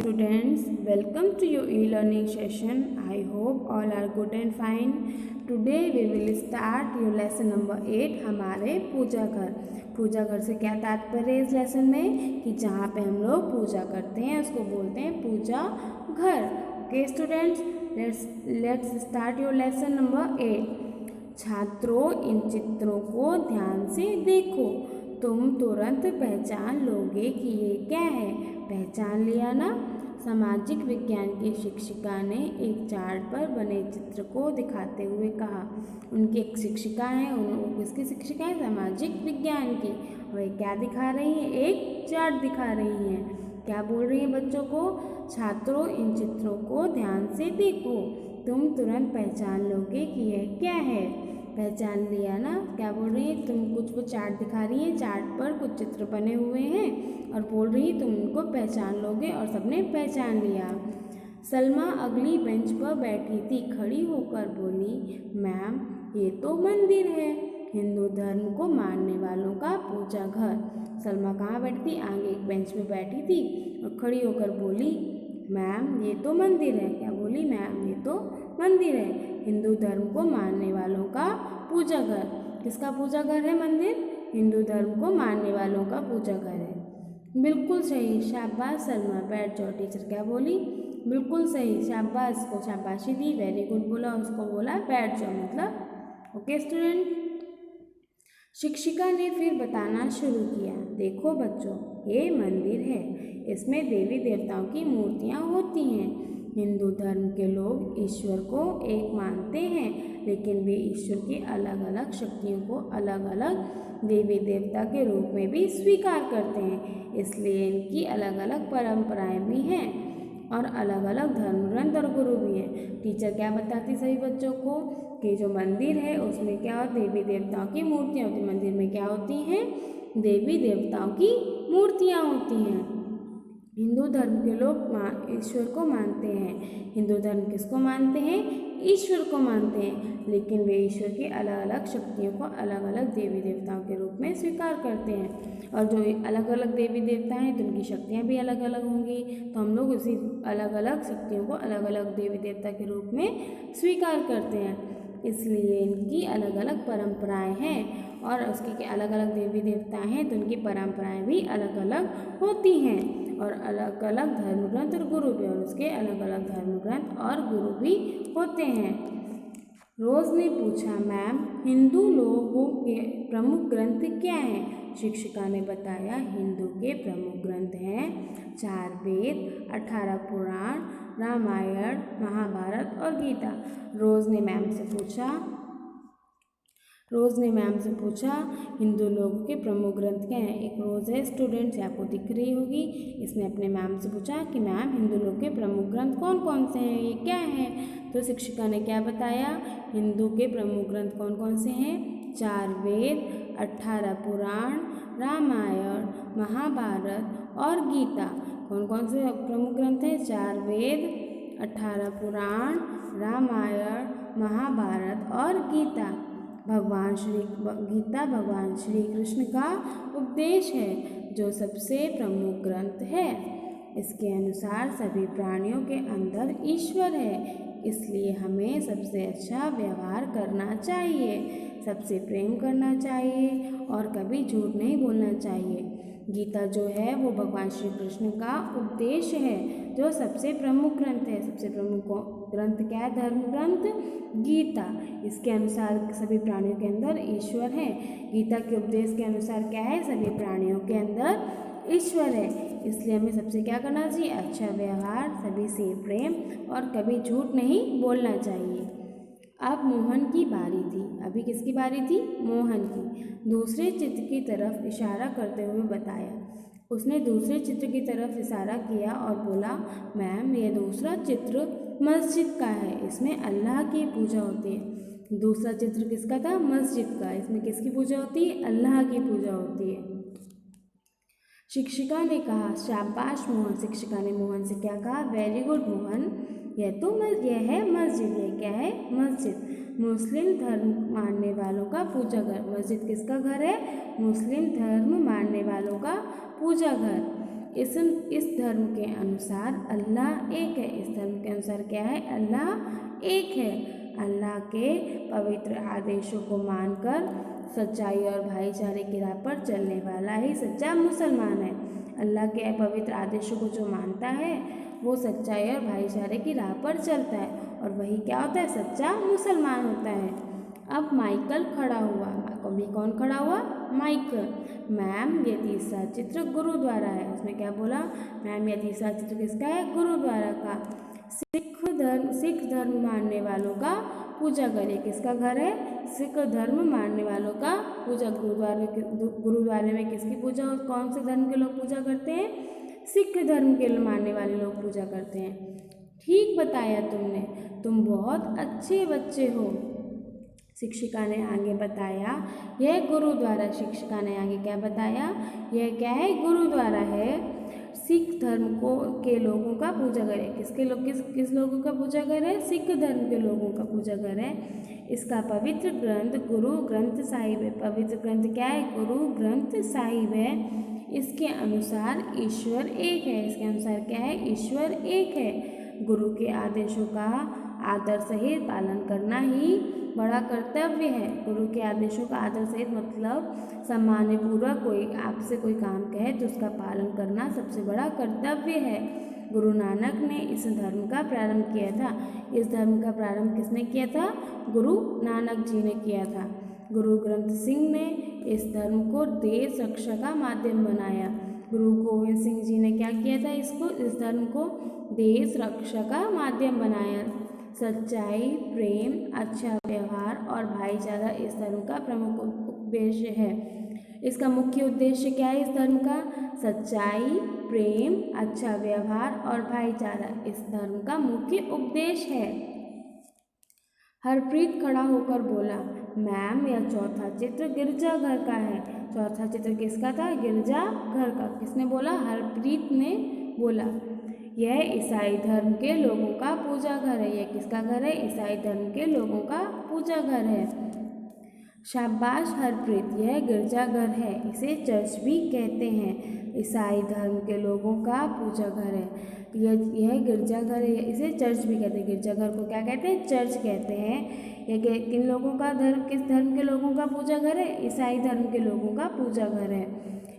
students, welcome to your e-learning session. I hope all are good and fine. Today we will start your lesson number 8 हमारे पूजा घर। पूजा घर से क्या तात्पर्य है इस लेसन में कि जहाँ पे हम लोग पूजा करते हैं उसको बोलते हैं पूजा घर। Okay students, let's start your lesson number 8। छात्रों, इन चित्रों को ध्यान से देखो, तुम तुरंत पहचान लोगे कि ये क्या है। पहचान लिया ना। सामाजिक विज्ञान की शिक्षिका ने एक चार्ट पर बने चित्र को दिखाते हुए कहा। उनकी एक शिक्षिका है, वो किसकी शिक्षिका है? सामाजिक विज्ञान की। वह क्या दिखा रही है? एक चार्ट दिखा रही हैं। क्या बोल रही है बच्चों को? छात्रों, इन चित्रों को ध्यान से देखो, तुम तुरंत पहचान लोगे कि यह क्या है। पहचान लिया ना। क्या बोल रही है? तुम कुछ वो चार्ट दिखा रही है, चार्ट पर कुछ चित्र बने हुए हैं और बोल रही है तुम उनको पहचान लोगे, और सबने पहचान लिया। सलमा अगली बेंच पर बैठी थी, खड़ी होकर बोली, मैम ये तो मंदिर है, हिंदू धर्म को मानने वालों का पूजा घर। सलमा कहाँ बैठी थी? आगे एक बेंच पे बैठी थी और खड़ी होकर बोली, मैम ये तो मंदिर है। क्या बोली? मैम ये तो मंदिर है, हिंदू धर्म को मानने वालों का पूजा घर। किसका पूजा घर है? मंदिर। हिंदू धर्म को मानने वालों का पूजा घर है। बिल्कुल सही, शाबाश सलमा, बैठ जाओ। टीचर क्या बोली? बिल्कुल सही, शाबाश को शाबाशी दी, वेरी गुड बोला, उसको बोला बैठ जाओ, मतलब ओके स्टूडेंट। शिक्षिका ने फिर बताना शुरू किया, देखो बच्चों, ये मंदिर है, इसमें देवी देवताओं की मूर्तियाँ होती हैं। हिंदू धर्म के लोग ईश्वर को एक मानते हैं, लेकिन वे ईश्वर की अलग अलग शक्तियों को अलग अलग देवी देवता के रूप में भी स्वीकार करते हैं। इसलिए इनकी अलग अलग परंपराएं भी हैं और अलग अलग धर्म ग्रंथ और गुरु भी हैं। टीचर क्या बताती सभी बच्चों को कि जो मंदिर है उसमें क्या होती? देवी देवताओं की मूर्तियाँ होती हैं। मंदिर में क्या होती हैं? देवी देवताओं की मूर्तियाँ होती हैं। हिंदू धर्म के लोग ईश्वर को मानते हैं। हिंदू धर्म किसको मानते हैं? ईश्वर को मानते हैं, लेकिन वे ईश्वर की अलग अलग शक्तियों को अलग अलग देवी देवताओं के रूप में स्वीकार करते हैं। और जो अलग अलग देवी देवता हैं तो उनकी शक्तियाँ भी अलग अलग होंगी, तो हम लोग उसी अलग अलग शक्तियों को अलग अलग देवी देवता के रूप में स्वीकार करते हैं। इसलिए इनकी अलग अलग परंपराएं हैं, और उसके अलग अलग देवी देवता हैं तो उनकी परंपराएं भी अलग अलग होती हैं, और अलग अलग धर्म ग्रंथ और गुरु भी, और उसके अलग अलग धर्म ग्रंथ और गुरु भी होते हैं। रोज ने पूछा, मैम हिंदू लोगों के प्रमुख ग्रंथ क्या हैं? शिक्षिका ने बताया, हिंदू के प्रमुख ग्रंथ हैं 4 वेद, 18 पुराण, रामायण, महाभारत और गीता। रोज ने मैम से पूछा हिंदू लोगों के प्रमुख ग्रंथ क्या हैं। एक रोज है स्टूडेंट्स, आपको दिख रही होगी। इसने अपने मैम से पूछा कि मैम हिंदू लोगों के प्रमुख ग्रंथ कौन कौन से हैं, ये क्या है? तो शिक्षिका ने क्या बताया? हिंदू के प्रमुख ग्रंथ कौन कौन से हैं? 4 वेद, 18 पुराण, रामायण, महाभारत और गीता। कौन कौन से प्रमुख ग्रंथ हैं? 4 वेद, 18 पुराण, रामायण, महाभारत और गीता। गीता भगवान श्री कृष्ण का उपदेश है, जो सबसे प्रमुख ग्रंथ है। इसके अनुसार सभी प्राणियों के अंदर ईश्वर है, इसलिए हमें सबसे अच्छा व्यवहार करना चाहिए, सबसे प्रेम करना चाहिए और कभी झूठ नहीं बोलना चाहिए। गीता जो है वो भगवान श्री कृष्ण का उपदेश है, जो सबसे प्रमुख ग्रंथ है। सबसे प्रमुख ग्रंथ क्या है? धर्म ग्रंथ गीता। इसके अनुसार सभी प्राणियों के अंदर ईश्वर है। गीता के उपदेश के अनुसार क्या है? सभी प्राणियों के अंदर ईश्वर है, इसलिए हमें सबसे क्या करना चाहिए? अच्छा व्यवहार, सभी से प्रेम और कभी झूठ नहीं बोलना चाहिए। अब मोहन की बारी थी। अभी किसकी बारी थी? मोहन की। दूसरे चित्र की तरफ इशारा करते हुए बताया। उसने दूसरे चित्र की तरफ इशारा किया और बोला, मैम ये दूसरा चित्र मस्जिद का है, इसमें अल्लाह की पूजा होती है। दूसरा चित्र किसका था? मस्जिद का। इसमें किसकी पूजा होती है? अल्लाह की पूजा होती है। शिक्षिका ने कहा, शाबाश मोहन। शिक्षिका ने मोहन से क्या कहा? वेरी गुड मोहन, यह है मस्जिद। ये क्या है? मस्जिद। मुस्लिम धर्म मानने वालों का पूजा घर। मस्जिद किसका घर है? मुस्लिम धर्म मानने वालों का पूजा घर। इस धर्म के अनुसार अल्लाह एक है। इस धर्म के अनुसार क्या है? अल्लाह एक है। अल्लाह के पवित्र आदेशों को मानकर सच्चाई और भाईचारे की राह पर चलने वाला ही सच्चा मुसलमान है। अल्लाह के पवित्र आदेशों को जो मानता है वो सच्चाई और भाईचारे की राह पर चलता है और वही क्या होता है? सच्चा मुसलमान होता है। अब माइकल खड़ा हुआ। अभी कौन खड़ा हुआ? माइकल। मैम ये तीसरा चित्र गुरुद्वारा है। उसने क्या बोला? मैम ये तीसरा चित्र किसका है? गुरुद्वारा का। सिख धर्म मानने वालों का पूजा घर। ये किसका घर है? सिख धर्म मानने वालों का पूजा। गुरुद्वारे में किसकी पूजा? कौन से धर्म के लोग पूजा करते हैं? सिख धर्म के मानने वाले लोग पूजा करते हैं। ठीक बताया तुमने, तुम बहुत अच्छे बच्चे हो। शिक्षिका ने आगे बताया यह गुरुद्वारा। शिक्षिका ने आगे क्या बताया? यह क्या है? गुरुद्वारा है। सिख धर्म के लोगों का पूजा घर है। किस लोगों का पूजा घर है? सिख धर्म के लोगों का पूजा घर है। इसका पवित्र ग्रंथ गुरु ग्रंथ साहिब है। पवित्र ग्रंथ क्या है? गुरु ग्रंथ साहिब है। इसके अनुसार ईश्वर एक है। इसके अनुसार क्या है? ईश्वर एक है। गुरु के आदेशों का आदर सहित पालन करना ही बड़ा कर्तव्य है। गुरु के आदेशों का आदर सहित मतलब सम्मानपूर्वक आपसे कोई काम कहे तो उसका पालन करना सबसे बड़ा कर्तव्य है। गुरु नानक ने इस धर्म का प्रारंभ किया था। इस धर्म का प्रारंभ किसने किया था? गुरु नानक जी ने किया था। गुरु ग्रंथ सिंह ने इस धर्म को देश रक्षा का माध्यम बनाया। गुरु गोविंद सिंह जी ने क्या किया था? इस धर्म को देश रक्षा का माध्यम बनाया। सच्चाई, प्रेम, अच्छा व्यवहार और भाईचारा इस धर्म का प्रमुख उद्देश्य है। इसका मुख्य उद्देश्य क्या है? इस धर्म का सच्चाई, प्रेम, अच्छा व्यवहार और भाईचारा इस धर्म का मुख्य उपदेश है। हरप्रीत खड़ा होकर बोला, मैम यह चौथा चित्र गिरजाघर का है। चौथा चित्र किसका था? गिरजाघर का। किसने बोला? हरप्रीत ने बोला। यह ईसाई धर्म के लोगों का पूजा घर है। यह किसका घर है? ईसाई धर्म के लोगों का पूजा घर है। शाबाश हरप्रीत, यह गिरजाघर है। इसे चर्च भी कहते हैं। ईसाई धर्म के लोगों का पूजा घर है। यह गिरजाघर है, इसे चर्च भी कहते हैं। गिरजाघर को क्या कहते हैं? चर्च कहते हैं। यह किन लोगों का धर्म, किस धर्म के लोगों का पूजा घर है? ईसाई धर्म के लोगों का पूजा घर है।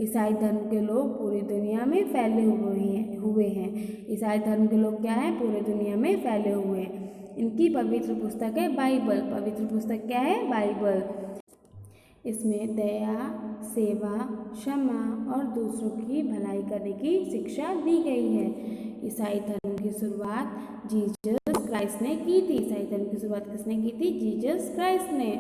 ईसाई धर्म के लोग पूरी दुनिया में फैले हुए हैं। ईसाई धर्म के लोग क्या हैं? पूरी दुनिया में फैले हुए हैं। इनकी पवित्र पुस्तक है बाइबल। पवित्र पुस्तक क्या है? बाइबल। इसमें दया, सेवा, क्षमा और दूसरों की भलाई करने की शिक्षा दी गई है। ईसाई धर्म की शुरुआत जीसस क्राइस्ट ने की थी। ईसाई धर्म की शुरुआत किसने की थी? जीसस क्राइस्ट ने।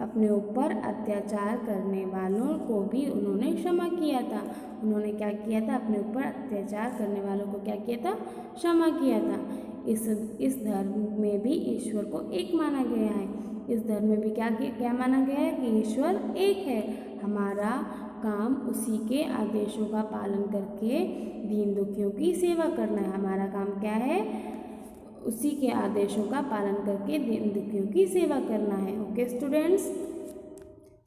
अपने ऊपर अत्याचार करने वालों को भी उन्होंने क्षमा किया था। उन्होंने क्या किया था? अपने ऊपर अत्याचार करने वालों को क्या किया था? क्षमा किया था। इस धर्म में भी ईश्वर को एक माना गया है। इस धर्म में भी क्या माना गया है? कि ईश्वर एक है। हमारा काम उसी के आदेशों का पालन करके दीन दुखियों की सेवा करना है। हमारा काम क्या है? उसी के आदेशों का पालन करके दीन दुखियों की सेवा करना है। Okay students.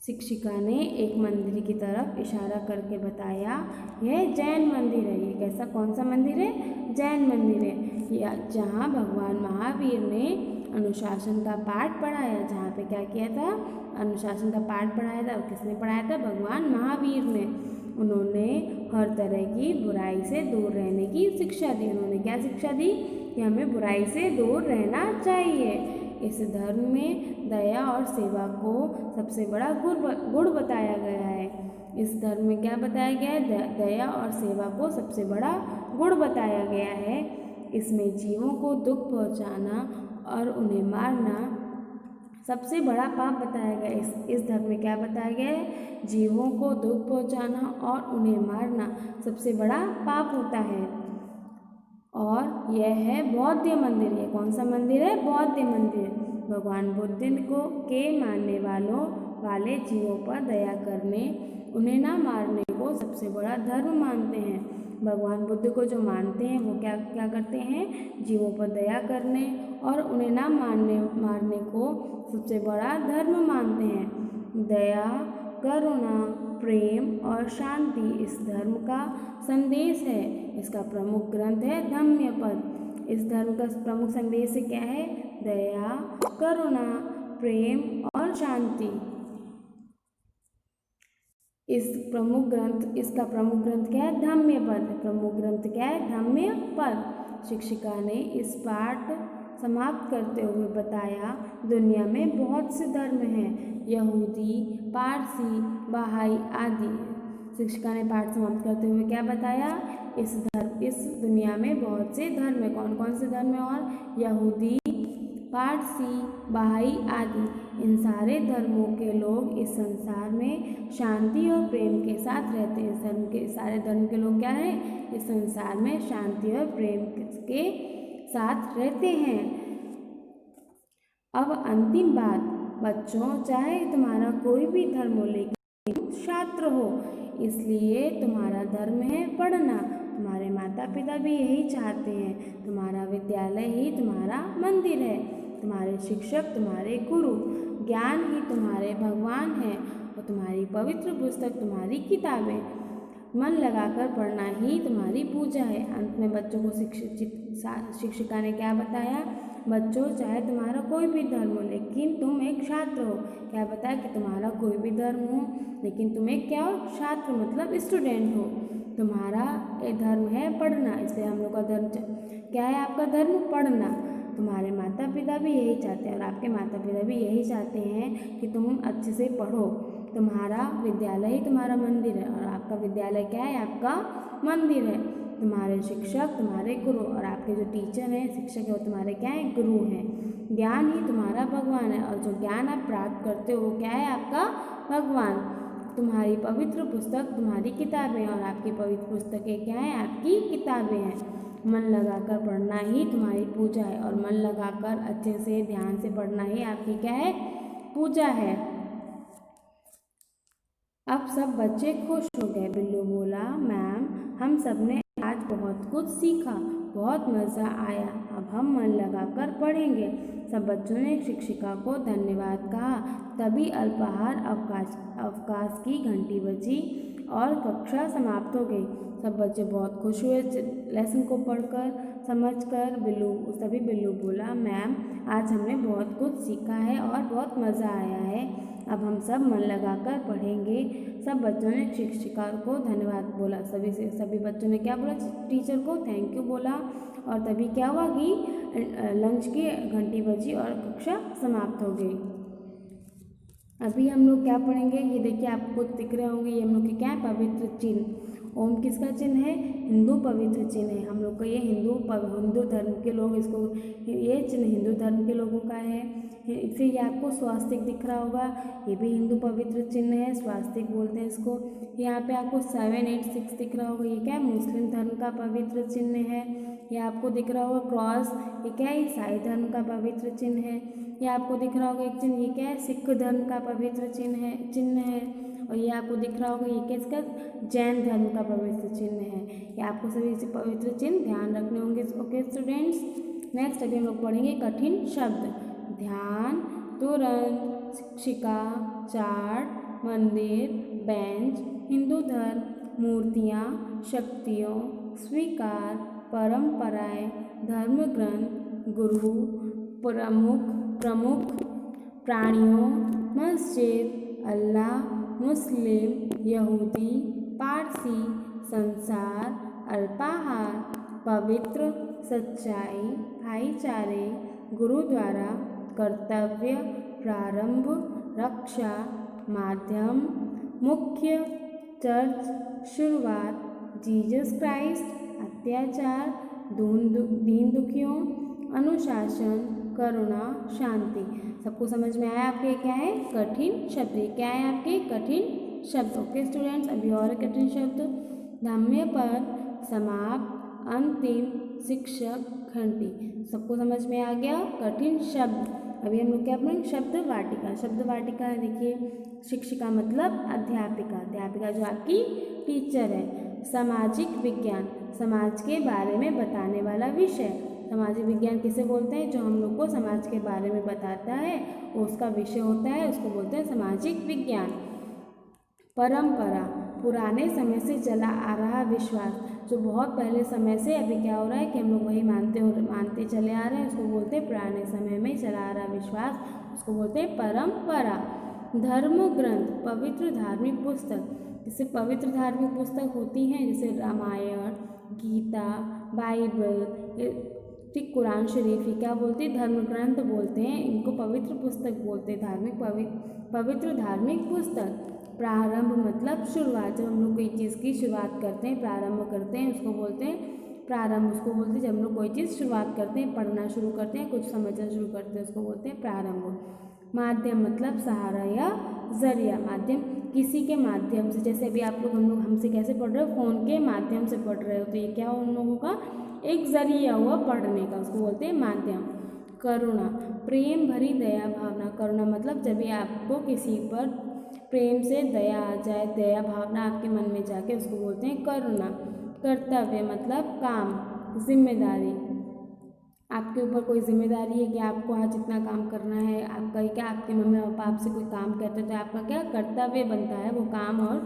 शिक्षिका ने एक मंदिर की तरफ इशारा करके बताया, यह जैन मंदिर है। ये कैसा, कौन सा मंदिर है? जैन मंदिर है। जहाँ भगवान महावीर ने अनुशासन का पाठ पढ़ाया। जहाँ पे क्या किया था? अनुशासन का पाठ पढ़ाया था। और किसने पढ़ाया था? भगवान महावीर ने। उन्होंने हर तरह की बुराई से दूर रहने की शिक्षा दी। उन्होंने क्या शिक्षा दी? कि हमें बुराई से दूर रहना चाहिए। इस धर्म में दया और सेवा को सबसे बड़ा गुण बताया गया है। इस धर्म में क्या बताया गया है? दया और सेवा को सबसे बड़ा गुण बताया गया है। इसमें जीवों को दुख पहुंचाना और उन्हें मारना सबसे बड़ा पाप बताया गया है। इस धर्म में क्या बताया गया है? जीवों को दुख पहुंचाना और उन्हें मारना सबसे बड़ा पाप होता है। और यह है बौद्ध मंदिर। ये कौन सा मंदिर है? बौद्ध मंदिर। भगवान बुद्ध के मानने वाले जीवों पर दया करने, उन्हें ना मारने को सबसे बड़ा धर्म मानते हैं। भगवान बुद्ध को जो मानते हैं वो क्या करते हैं? जीवों पर दया करने और उन्हें ना मारने को सबसे बड़ा धर्म मानते हैं। दया, करुणा, प्रेम और शांति इस धर्म का संदेश है। इसका प्रमुख ग्रंथ है धम्मपद। इस धर्म का प्रमुख संदेश क्या है? दया, करुणा, प्रेम और शांति। इसका प्रमुख ग्रंथ क्या है? धम्मपद। प्रमुख ग्रंथ क्या है? धम्मपद। शिक्षिका ने इस पाठ समाप्त करते हुए बताया, दुनिया में बहुत से धर्म हैं, यहूदी, पारसी, बहाई आदि। शिक्षिका ने पाठ समाप्त करते हुए क्या बताया? इस दुनिया में बहुत से धर्म हैं। कौन कौन से धर्म हैं? और यहूदी, पारसी, बहाई आदि। इन सारे धर्मों के लोग इस संसार में शांति और प्रेम के साथ रहते हैं। सारे धर्म के लोग क्या हैं? इस संसार में शांति और प्रेम के साथ रहते हैं। अब अंतिम बात, बच्चों, चाहे तुम्हारा कोई भी धर्म हो लेकिन तुम छात्र हो, इसलिए तुम्हारा धर्म है पढ़ना। तुम्हारे माता पिता भी यही चाहते हैं। तुम्हारा विद्यालय ही तुम्हारा मंदिर है। तुम्हारे शिक्षक तुम्हारे गुरु, ज्ञान ही तुम्हारे भगवान हैं और तुम्हारी पवित्र पुस्तक तुम्हारी किताबें। मन लगाकर पढ़ना ही तुम्हारी पूजा है। अंत में बच्चों को शिक्षिका ने क्या बताया? बच्चों, चाहे तुम्हारा कोई भी धर्म हो लेकिन तुम एक छात्र हो। क्या बताया? कि तुम्हारा कोई भी धर्म हो लेकिन तुम एक क्या हो? छात्र, मतलब स्टूडेंट हो। तुम्हारा एक धर्म है पढ़ना, इसलिए हम लोग का धर्म क्या है? आपका धर्म पढ़ना। तुम्हारे माता पिता भी यही चाहते हैं और आपके माता पिता भी यही चाहते हैं कि तुम अच्छे से पढ़ो। तुम्हारा विद्यालय ही तुम्हारा मंदिर है और आपका विद्यालय क्या है? आपका मंदिर है। तुम्हारे शिक्षक तुम्हारे गुरु और आपके जो टीचर हैं, शिक्षक है, वो तुम्हारे क्या है? गुरु हैं। ज्ञान ही तुम्हारा भगवान है और जो ज्ञान आप प्राप्त करते हो वो क्या है? आपका भगवान। तुम्हारी पवित्र पुस्तक तुम्हारी किताबें और आपकी पवित्र पुस्तकें क्या है? आपकी किताबें हैं। मन लगाकर पढ़ना ही तुम्हारी पूजा है और मन लगाकर अच्छे से ध्यान से पढ़ना ही आपकी क्या है? पूजा है। अब सब बच्चे खुश हो गए। बिल्लू बोला, मैम, हम सब ने आज बहुत कुछ सीखा, बहुत मज़ा आया। अब हम मन लगाकर पढ़ेंगे। सब बच्चों ने शिक्षिका को धन्यवाद कहा। तभी अल्पाहार अवकाश की घंटी बजी और कक्षा समाप्त हो गई। सब बच्चे बहुत खुश हुए लेसन को पढ़कर, समझकर। तभी बिल्लू बोला, मैम, आज हमने बहुत कुछ सीखा है और बहुत मज़ा आया है। अब हम सब मन लगाकर पढ़ेंगे। सब बच्चों ने शिक्षिका को धन्यवाद बोला। सभी बच्चों ने क्या बोला? टीचर को थैंक यू बोला। और तभी क्या हुआ कि लंच की घंटी बजी और कक्षा समाप्त हो गई। अभी हम लोग क्या पढ़ेंगे? ये देखिए, आपको दिख रहे होंगे, ये हम लोग के क्या है? पवित्र चिन्ह। ओम किसका चिन्ह है? हिंदू पवित्र चिन्ह है। हम लोग का ये हिंदू धर्म के लोग इसको, ये चिन्ह हिंदू धर्म के लोगों का है। फिर ये आपको स्वास्तिक दिख रहा होगा, ये भी हिंदू पवित्र चिन्ह है, स्वास्तिक बोलते हैं इसको। यहाँ पे आपको 786 दिख रहा होगा, ये क्या है? मुस्लिम धर्म का पवित्र चिन्ह है। ये आपको दिख रहा होगा क्रॉस, ये क्या है? ईसाई धर्म का पवित्र चिन्ह है। ये आपको दिख रहा होगा एक चिन्ह, ये क्या है? सिख धर्म का पवित्र चिन्ह है। और ये आपको दिख रहा होगा, ये किसका? जैन धर्म का पवित्र चिन्ह है। ये आपको सभी पवित्र चिन्ह ध्यान रखने होंगे। ओके स्टूडेंट्स, नेक्स्ट अभी हम लोग पढ़ेंगे कठिन शब्द। ध्यान, तुरंत, शिक्षिका, चार्ट, मंदिर, बेंच, हिंदू धर्म, मूर्तियाँ, शक्तियों, स्वीकार, परंपराएं, धर्म ग्रंथ, गुरु, प्रमुख, प्राणियों, मस्जिद, अल्लाह, मुस्लिम, यहूदी, पारसी, संसार, अल्पाहार, पवित्र, सच्चाई, भाईचारे, गुरुद्वारा, कर्तव्य, प्रारंभ, रक्षा, माध्यम, मुख्य, चर्च, शुरुआत, जीसस क्राइस्ट, अत्याचार, दीन दुखियों, अनुशासन, करुणा, शांति। सबको समझ में आया? आपके क्या है? कठिन शब्द। क्या है आपके? कठिन शब्द। ओके स्टूडेंट्स, अभी और कठिन शब्द। धम्मपद, समाप्त, अंतिम, शिक्षक, घंटी। सबको समझ में आ गया? कठिन शब्द। अभी हम लोग क्या पढ़ेंगे? शब्द वाटिका। शब्द वाटिका देखिए, शिक्षिका मतलब अध्यापिका, अध्यापिका जो आपकी टीचर है। सामाजिक विज्ञान, समाज के बारे में बताने वाला विषय। सामाजिक विज्ञान किसे बोलते हैं? जो हम लोग को समाज के बारे में बताता है, उसका विषय होता है, उसको बोलते हैं सामाजिक विज्ञान। परंपरा, पुराने समय से चला आ रहा विश्वास, जो बहुत पहले समय से अभी क्या हो रहा है कि हम लोग वही मानते चले आ रहे हैं, उसको बोलते हैं पुराने समय में चला आ रहा विश्वास, उसको बोलते हैं परंपरा। धर्म ग्रंथ, पवित्र धार्मिक पुस्तक, जैसे पवित्र धार्मिक पुस्तक होती हैं जैसे रामायण, गीता, बाइबल, ठीक, कुरान शरीफ, ये क्या बोलते हैं, धर्म ग्रंथ बोलते हैं, इनको पवित्र पुस्तक बोलते हैं, पवित्र धार्मिक पुस्तक। प्रारंभ मतलब शुरुआत, जब हम लोग कोई चीज़ की शुरुआत करते हैं, प्रारंभ करते हैं, उसको बोलते हैं प्रारंभ, उसको बोलते हैं जब हम लोग कोई चीज़ शुरुआत करते हैं, पढ़ना शुरू करते हैं, कुछ समझना शुरू करते हैं, उसको बोलते हैं प्रारंभ। माध्यम मतलब सहारा या जरिया, माध्यम किसी के माध्यम से, जैसे अभी आप लोग हम लोग हमसे कैसे पढ़ रहे हो, फ़ोन के माध्यम से पढ़ रहे हो, तो ये क्या उन लोगों का एक जरिया हुआ पढ़ने का, उसको बोलते हैं माध्यम। करुणा, प्रेम भरी दया भावना, करुणा मतलब जब भी आपको किसी पर प्रेम से दया आ जाए, दया भावना आपके मन में जाके, उसको बोलते हैं करुणा। कर्तव्य मतलब काम, जिम्मेदारी, आपके ऊपर कोई जिम्मेदारी है कि आपको आज इतना काम करना है, आपका क्या, आपके मम्मी पापा आपसे कोई काम कहते हैं तो आपका क्या कर्तव्य बनता है वो काम और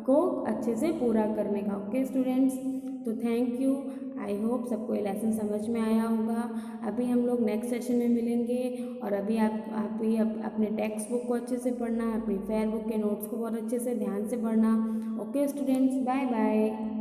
को अच्छे से पूरा करने का। ओके स्टूडेंट्स, तो थैंक यू, आई होप सबको ये लेसन समझ में आया होगा। अभी हम लोग नेक्स्ट सेशन में मिलेंगे, और अभी आप भी अपने टेक्स्ट बुक को अच्छे से पढ़ना, अपनी फेयर बुक के नोट्स को बहुत अच्छे से ध्यान से पढ़ना। Okay students, bye bye.